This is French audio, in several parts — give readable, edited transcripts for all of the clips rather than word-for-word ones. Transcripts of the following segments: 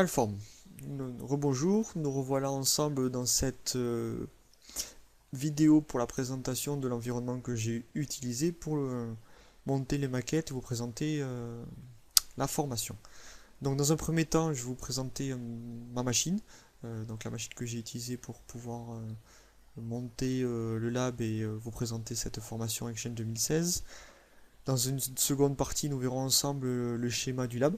Alform, rebonjour, nous revoilà ensemble dans cette vidéo pour la présentation de l'environnement que j'ai utilisé pour monter les maquettes et vous présenter la formation. Donc dans un premier temps, je vais vous présenter ma machine, donc la machine que j'ai utilisée pour pouvoir monter le lab et vous présenter cette formation Exchange 2016. Dans une seconde partie, nous verrons ensemble le schéma du lab.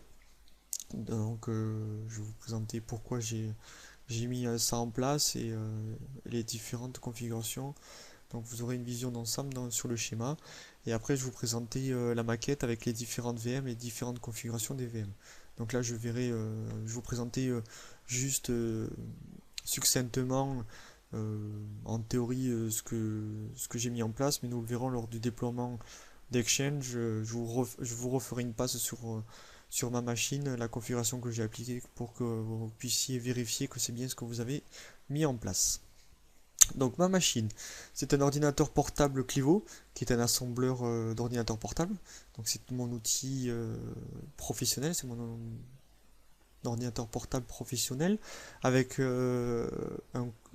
Donc je vais vous présenter pourquoi j'ai mis ça en place et les différentes configurations. Donc vous aurez une vision d'ensemble sur le schéma. Et après je vais vous présenter la maquette avec les différentes VM et différentes configurations des VM. Donc là je vais vous présenter juste succinctement en théorie ce que j'ai mis en place, mais nous le verrons lors du déploiement d'Exchange. Je vous referai une passe sur ma machine, la configuration que j'ai appliquée pour que vous puissiez vérifier que c'est bien ce que vous avez mis en place. Donc ma machine, c'est un ordinateur portable Clivo, qui est un assembleur d'ordinateur portable. Donc c'est mon outil professionnel, c'est mon ordinateur portable professionnel, avec un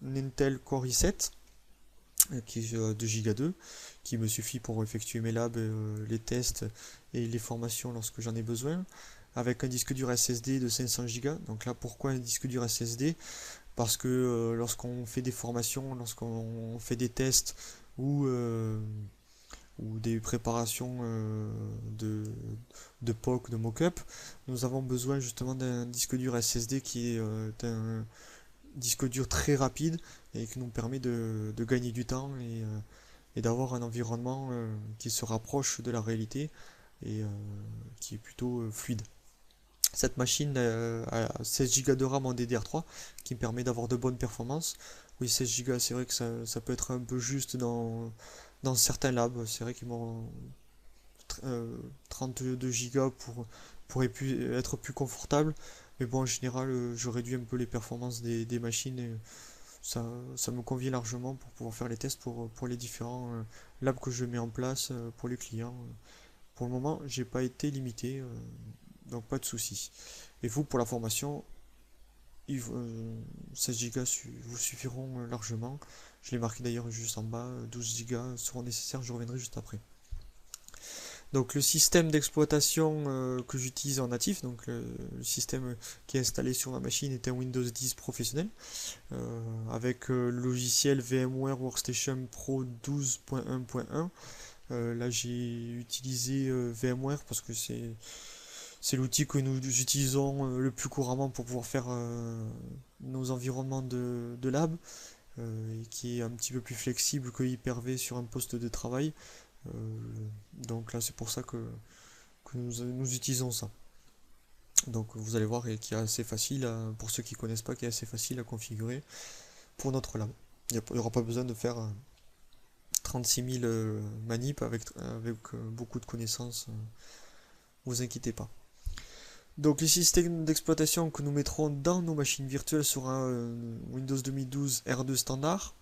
Intel Core i7, qui est 2 Go 2, qui me suffit pour effectuer mes labs, les tests et les formations lorsque j'en ai besoin, avec un disque dur SSD de 500 Go. Donc là, pourquoi un disque dur SSD? Parce que lorsqu'on fait des formations, lorsqu'on fait des tests ou des préparations de POC, de mock-up, nous avons besoin justement d'un disque dur SSD qui est un disque dur très rapide et qui nous permet de gagner du temps et d'avoir un environnement qui se rapproche de la réalité et qui est plutôt fluide. Cette machine a 16 Go de RAM en DDR3 qui me permet d'avoir de bonnes performances. Oui, 16 Go, c'est vrai que ça peut être un peu juste dans certains labs. C'est vrai qu'ils m'ont 32 Go pourrait être plus confortable. Mais bon, en général, je réduis un peu les performances des machines et ça me convient largement pour pouvoir faire les tests pour les différents labs que je mets en place pour les clients. Pour le moment, j'ai pas été limité, donc pas de souci. Et vous, pour la formation, 16 Go vous suffiront largement. Je l'ai marqué d'ailleurs juste en bas, 12 Go seront nécessaires, je reviendrai juste après. Donc le système d'exploitation que j'utilise en natif, donc le système qui est installé sur ma machine est un Windows 10 professionnel avec le logiciel VMware Workstation Pro 12.1.1. Là j'ai utilisé VMware parce que c'est l'outil que nous utilisons le plus couramment pour pouvoir faire nos environnements de lab et qui est un petit peu plus flexible que Hyper-V sur un poste de travail. Donc là c'est pour ça que nous utilisons ça. Donc vous allez voir qui est assez facile, pour ceux qui ne connaissent pas, qui est assez facile à configurer pour notre lab. Il n'y aura pas besoin de faire 36 000 manips avec beaucoup de connaissances, vous inquiétez pas. Donc le système d'exploitation que nous mettrons dans nos machines virtuelles sera Windows 2012 R2 standard.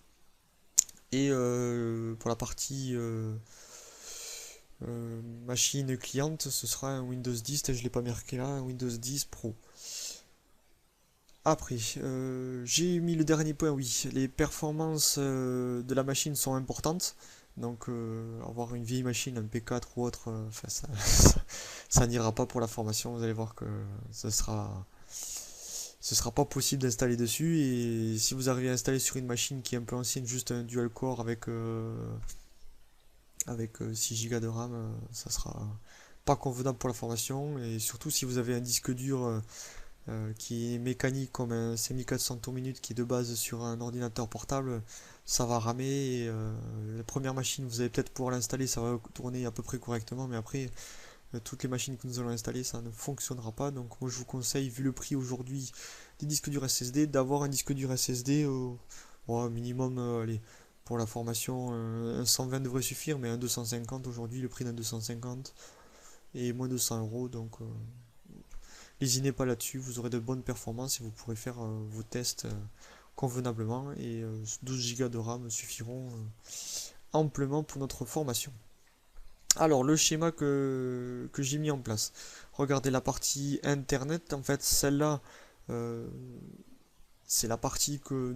Et pour la partie machine cliente, ce sera un Windows 10, je ne l'ai pas marqué là, un Windows 10 Pro. Après, j'ai mis le dernier point, oui, les performances de la machine sont importantes. Donc avoir une vieille machine, un P4 ou autre, ça n'ira pas pour la formation. Vous allez voir que ce sera pas possible d'installer dessus. Et si vous arrivez à installer sur une machine qui est un peu ancienne, juste un dual core avec 6 Go de RAM, ça sera pas convenable pour la formation. Et surtout si vous avez un disque dur qui est mécanique comme un 5400 tours minute qui est de base sur un ordinateur portable, ça va ramer. Et, la première machine, vous allez peut-être pouvoir l'installer, ça va tourner à peu près correctement, mais après, toutes les machines que nous allons installer, ça ne fonctionnera pas. Donc moi je vous conseille, vu le prix aujourd'hui des disques durs SSD, d'avoir un disque dur SSD au minimum, allez, pour la formation, un 120 devrait suffire, mais un 250 aujourd'hui, le prix d'un 250 est moins de 100 euros, donc lésinez pas là-dessus, vous aurez de bonnes performances et vous pourrez faire vos tests convenablement et 12 Go de RAM suffiront amplement pour notre formation. Alors le schéma que j'ai mis en place, regardez la partie internet, en fait celle-là Euh, c'est la partie que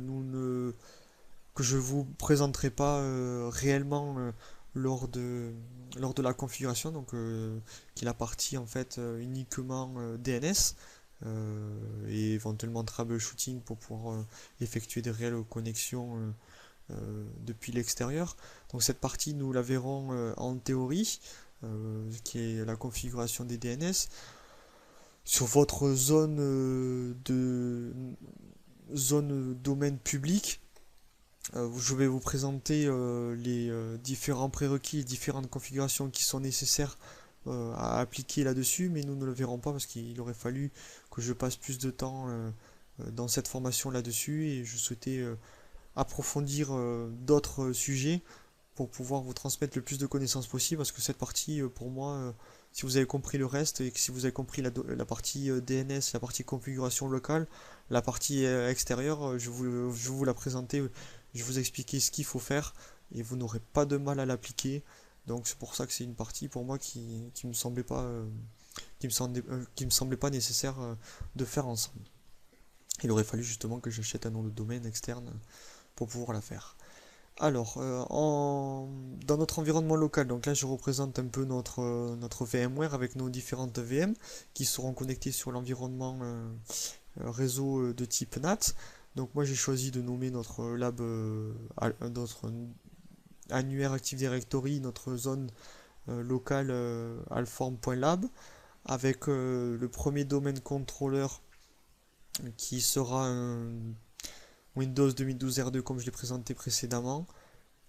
je vous présenterai pas réellement lors de la configuration, donc qui est la partie en fait uniquement DNS et éventuellement troubleshooting pour pouvoir effectuer des réelles connexions depuis l'extérieur. Donc cette partie nous la verrons en théorie, qui est la configuration des DNS. Sur votre zone domaine public, je vais vous présenter les différents prérequis et différentes configurations qui sont nécessaires à appliquer là-dessus, mais nous ne le verrons pas parce qu'il aurait fallu que je passe plus de temps dans cette formation là-dessus et je souhaitais approfondir d'autres sujets pour pouvoir vous transmettre le plus de connaissances possible parce que cette partie, pour moi, si vous avez compris le reste et que si vous avez compris la partie DNS, la partie configuration locale, la partie extérieure, je vais vous la présenter, je vais vous expliquer ce qu'il faut faire et vous n'aurez pas de mal à l'appliquer. Donc c'est pour ça que c'est une partie pour moi qui me semblait pas, qui me semblait pas nécessaire de faire ensemble. Il aurait fallu justement que j'achète un nom de domaine externe pour pouvoir la faire. Alors, dans notre environnement local, donc là je représente un peu notre VMware avec nos différentes VM qui seront connectées sur l'environnement réseau de type NAT. Donc moi j'ai choisi de nommer notre lab, notre annuaire Active Directory, notre zone locale alform.lab avec le premier domaine controller qui sera un Windows 2012 R2 comme je l'ai présenté précédemment,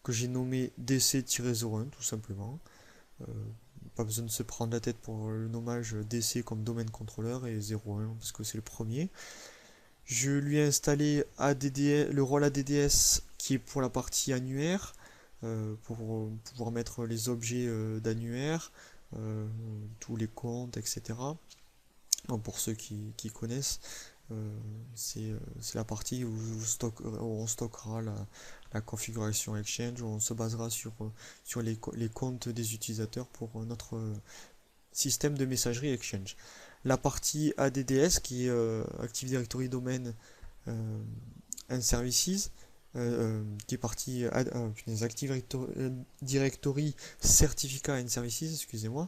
que j'ai nommé DC-01 tout simplement. Euh, Pas besoin de se prendre la tête pour le nommage DC comme domaine contrôleur et 01 parce que c'est le premier. Je lui ai installé le rôle ADDS qui est pour la partie annuaire, pour pouvoir mettre les objets d'annuaire, tous les comptes, etc. Donc pour ceux qui connaissent, c'est la partie où on stockera la configuration Exchange, où on se basera sur les comptes des utilisateurs pour notre système de messagerie Exchange. La partie ADDS qui est Active Directory Domain and Services, qui est partie Active Directory Certificate and Services, excusez-moi.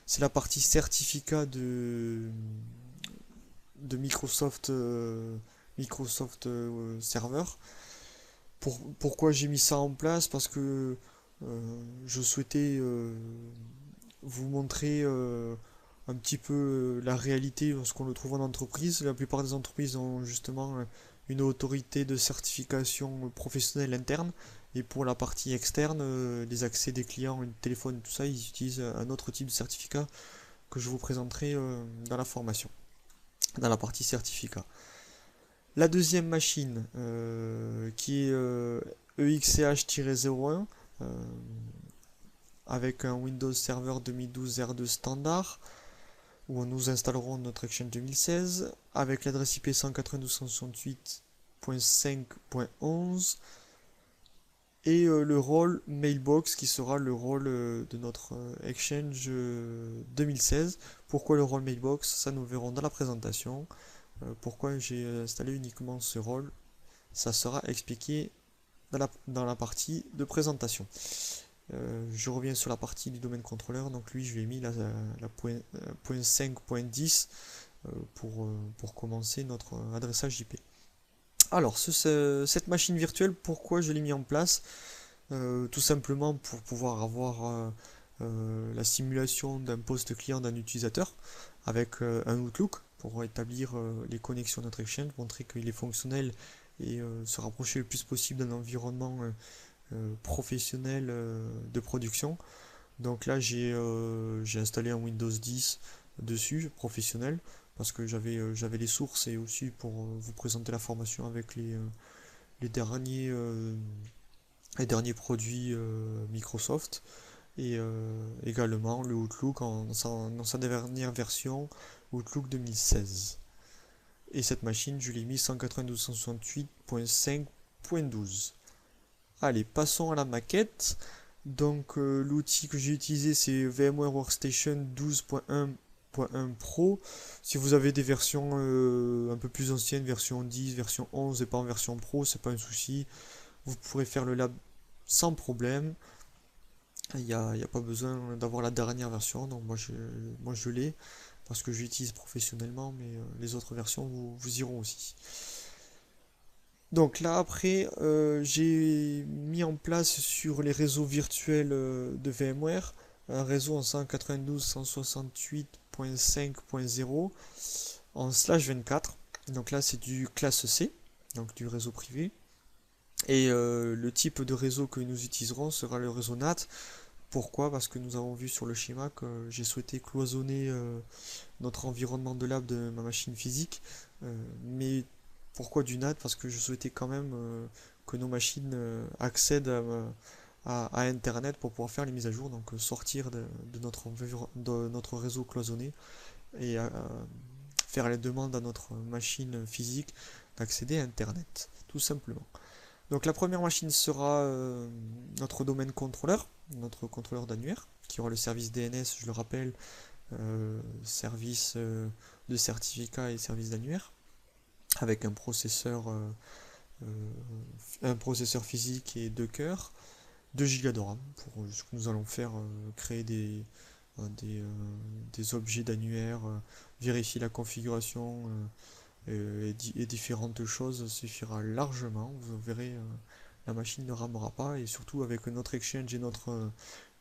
C'est la partie certificat de Microsoft, Server. Pourquoi j'ai mis ça en place? Parce que je souhaitais vous montrer un petit peu la réalité lorsqu'on le trouve en entreprise. La plupart des entreprises ont justement une autorité de certification professionnelle interne. Et pour la partie externe, les accès des clients, le téléphone, tout ça, ils utilisent un autre type de certificat que je vous présenterai dans la formation, dans la partie certificat. La deuxième machine, qui est EXCH-01, avec un Windows Server 2012 R2 standard, où nous installerons notre Exchange 2016, avec l'adresse IP 192.168.5.11, et le rôle Mailbox qui sera le rôle de notre Exchange 2016. Pourquoi le rôle Mailbox? Ça nous verrons dans la présentation. Pourquoi j'ai installé uniquement ce rôle? Ça sera expliqué dans la partie de présentation. Je reviens sur la partie du domaine contrôleur. Donc lui, je lui ai mis la point 5.10 pour commencer notre adressage IP. Alors, cette machine virtuelle, pourquoi je l'ai mis en place? Tout simplement pour pouvoir avoir la simulation d'un poste client d'un utilisateur avec un Outlook pour établir les connexions de notre Exchange, montrer qu'il est fonctionnel et se rapprocher le plus possible d'un environnement professionnel de production. Donc là, j'ai installé un Windows 10 dessus, professionnel, parce que j'avais les sources et aussi pour vous présenter la formation avec les derniers produits Microsoft et également le Outlook dans sa dernière version Outlook 2016. Et cette machine, je l'ai mis 192.168.5.12. Allez, passons à la maquette. Donc l'outil que j'ai utilisé c'est VMware Workstation 12.1 1 Pro. Si vous avez des versions un peu plus anciennes, version 10, version 11 et pas en version Pro, c'est pas un souci. Vous pourrez faire le lab sans problème. Il y a pas besoin d'avoir la dernière version, donc moi je l'ai parce que j'utilise professionnellement, mais les autres versions vous iront aussi. Donc là après, j'ai mis en place sur les réseaux virtuels de VMware un réseau en 192.168.5.0 en /24. Donc là c'est du classe C, donc du réseau privé. Et le type de réseau que nous utiliserons sera le réseau NAT. Pourquoi? Parce que nous avons vu sur le schéma que j'ai souhaité cloisonner notre environnement de lab de ma machine physique. Mais pourquoi du NAT? Parce que je souhaitais quand même que nos machines accèdent à Internet pour pouvoir faire les mises à jour, donc sortir de notre réseau cloisonné et faire les demandes à notre machine physique d'accéder à Internet, tout simplement. Donc la première machine sera notre domaine contrôleur, notre contrôleur d'annuaire, qui aura le service DNS, je le rappelle, service de certificat et service d'annuaire, avec un processeur physique et 2 cœurs, 2 Go de RAM, pour ce que nous allons faire, créer des objets d'annuaire, vérifier la configuration et différentes choses suffira largement. Vous verrez, la machine ne ramera pas, et surtout avec notre Exchange et notre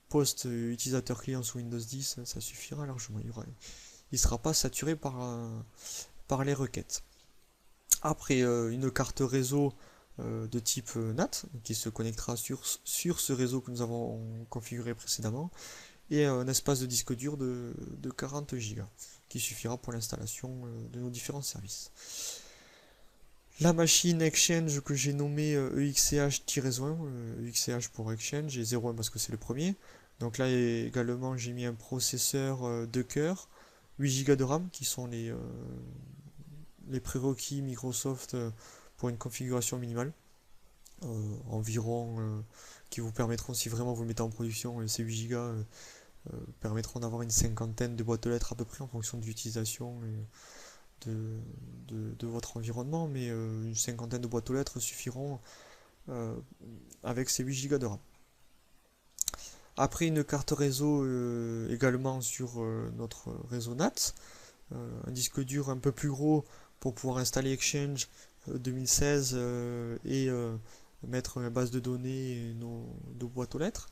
poste utilisateur client sous Windows 10, ça suffira largement. Il ne sera pas saturé par les requêtes. Après, une carte réseau de type NAT qui se connectera sur ce réseau que nous avons configuré précédemment, et un espace de disque dur de 40 Go qui suffira pour l'installation de nos différents services. La machine Exchange que j'ai nommée EXCH-1, EXCH pour Exchange et 01 parce que c'est le premier. Donc là également j'ai mis un processeur 2 cœurs, 8 Go de RAM qui sont les prérequis Microsoft pour une configuration minimale. Environ qui vous permettront, si vraiment vous le mettez en production, ces 8 Go permettront d'avoir une cinquantaine de boîtes de lettres à peu près en fonction de l'utilisation de votre environnement, mais une cinquantaine de boîtes aux lettres suffiront avec ces 8 Go de RAM. Après, une carte réseau également sur notre réseau NAT, un disque dur un peu plus gros pour pouvoir installer Exchange 2016 et mettre la base de données et nos boîtes aux lettres.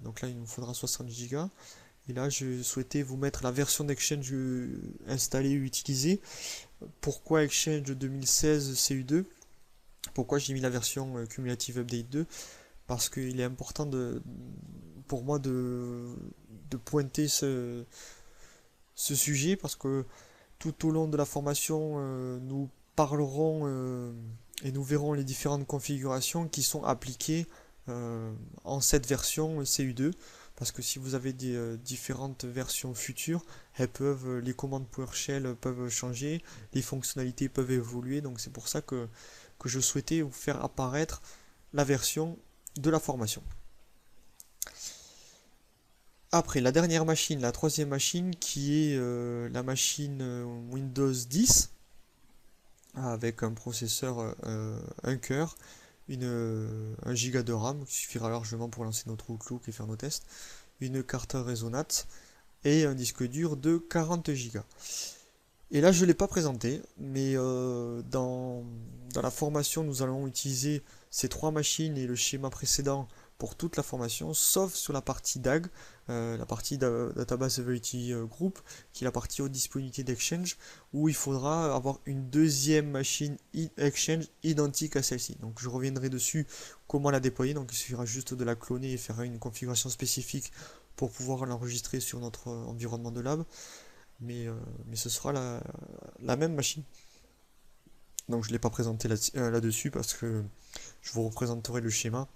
Donc là, il nous faudra 60 Go. Et là, je souhaitais vous mettre la version d'Exchange installée et utilisée. Pourquoi Exchange 2016 CU2? Pourquoi j'ai mis la version Cumulative Update 2? Parce qu'il est important pour moi de pointer ce sujet, parce que tout au long de la formation, nous parlerons et nous verrons les différentes configurations qui sont appliquées en cette version CU2. Parce que si vous avez des différentes versions futures, les commandes PowerShell peuvent changer, les fonctionnalités peuvent évoluer, donc c'est pour ça que je souhaitais vous faire apparaître la version de la formation. Après, la dernière machine, la troisième machine, qui est la machine Windows 10, avec un processeur 1 cœur, 1 giga de RAM, qui suffira largement pour lancer notre Outlook et faire nos tests, une carte réseau NAT et un disque dur de 40 Go. Et là, je ne l'ai pas présenté, mais dans la formation, nous allons utiliser ces 3 machines et le schéma précédent pour toute la formation, sauf sur la partie DAG, la partie Database Availability Group, qui est la partie haute disponibilité d'Exchange, où il faudra avoir une deuxième machine Exchange identique à celle-ci. Donc je reviendrai dessus, comment la déployer. Donc il suffira juste de la cloner et faire une configuration spécifique pour pouvoir l'enregistrer sur notre environnement de lab. Mais ce sera la même machine. Donc je ne l'ai pas présenté là-dessus parce que je vous représenterai le schéma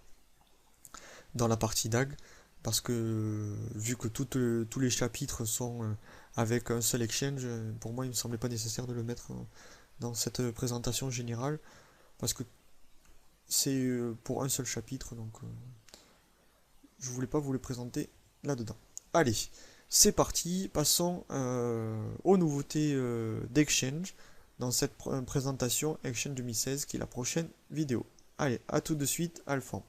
dans la partie DAG, parce que vu que tous les chapitres sont avec un seul Exchange, pour moi il ne me semblait pas nécessaire de le mettre dans cette présentation générale, parce que c'est pour un seul chapitre, donc je voulais pas vous le présenter là-dedans. Allez, C'est parti, passons aux nouveautés d'Exchange dans cette présentation Exchange 2016 qui est la prochaine vidéo. Allez, à tout de suite, Alphand.